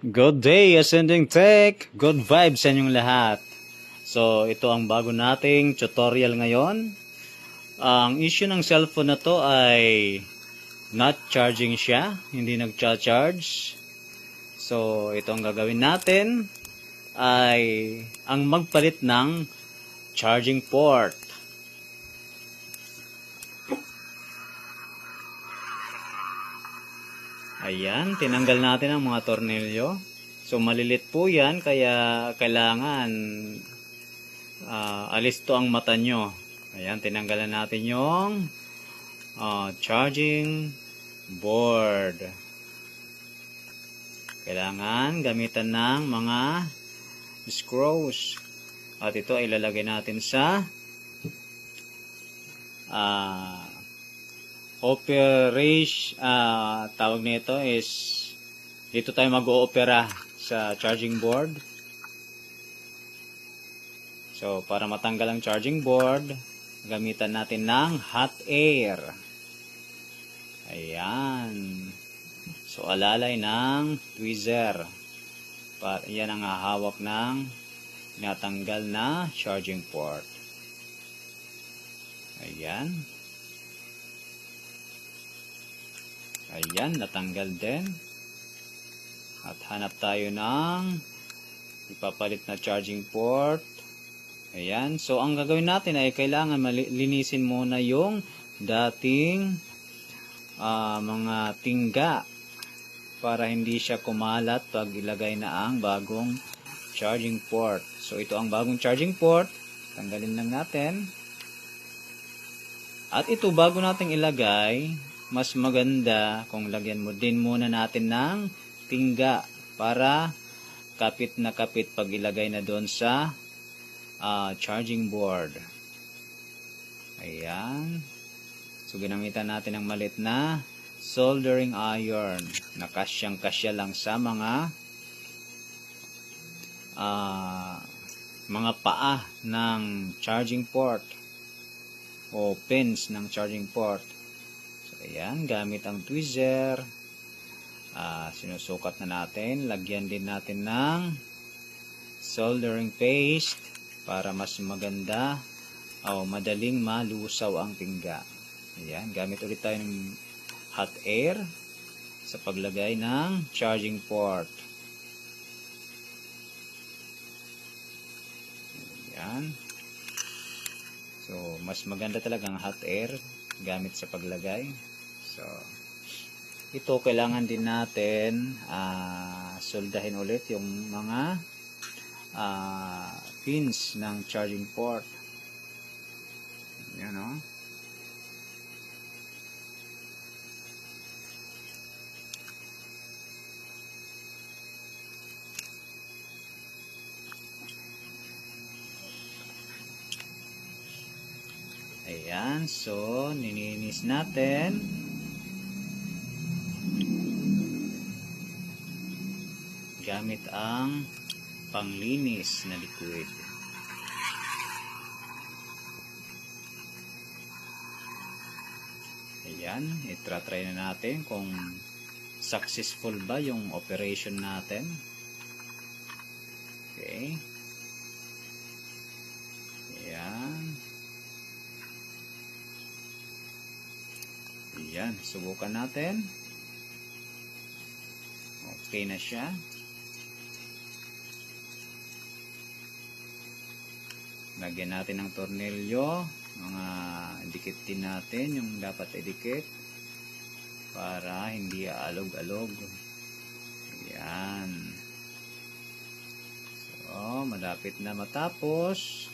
Good day, Ascending Tech! Good vibes sa inyong lahat. So, ito ang bago nating tutorial ngayon. Ang issue ng cellphone na to ay not charging siya, hindi nagcha-charge. So, ito ang gagawin natin ay ang magpalit ng charging port. Ayan, tinanggal natin ang mga tornilyo. So, malilit po yan, kaya kailangan alis to ang mata nyo. Ayan, tinanggalan natin yung charging board. Kailangan gamitan ng mga screws. At ito ay ilalagay natin sa operation, tawag nito is dito tayo mag-oopera sa charging board. So, para matanggal ang charging board, gamitan natin ng hot air. Ayan. So, alalay ng tweezer. Yan ang hahawak ng natanggal na charging port. Ayan. Ayan, natanggal din. At hanap tayo ng ipapalit na charging port. Ayan. So, ang gagawin natin ay kailangan linisin muna yung dating mga tingga para hindi siya kumalat pag ilagay na ang bagong charging port. So, ito ang bagong charging port. Tanggalin lang natin. At ito, bago nating ilagay, mas maganda kung lagyan mo din muna natin ng tingga para kapit na kapit pag ilagay na doon sa charging board. Ayan. So, ginamitan natin ng malit na soldering iron na kasyang-kasya lang sa mga paa ng charging port o pins ng charging port. Ayan, gamit ang tweezer, sinusukat na natin. Lagyan din natin ng soldering paste para mas maganda o madaling malusaw ang tingga. Ayan, gamit ulit tayo ng hot air sa paglagay ng charging port. Ayan. So, mas maganda talaga ang hot air gamit sa paglagay. So, ito kailangan din natin soldahin ulit yung mga pins ng charging port. Yan o. Ayan, so nininis natin. Gamit ang panglinis na liquid. Ayan, itratry na natin kung successful ba yung operation natin. Okay. Ayan. Ayan, subukan natin. Okay na siya. Lagyan natin ng tornilyo, mga dikit din natin yung dapat idikit para hindi aalog-alog. Ayan. So, malapit na matapos.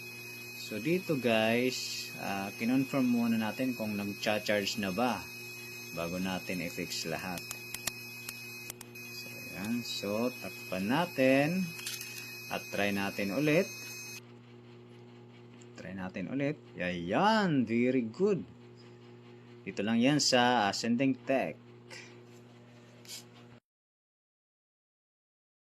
So, dito guys, kinonfirm muna natin kung nag-charge na ba bago natin i-fix lahat. So, ayan. So, takpan natin at try natin ulit. Ayan, very good. Dito lang yan sa Ascending Tech.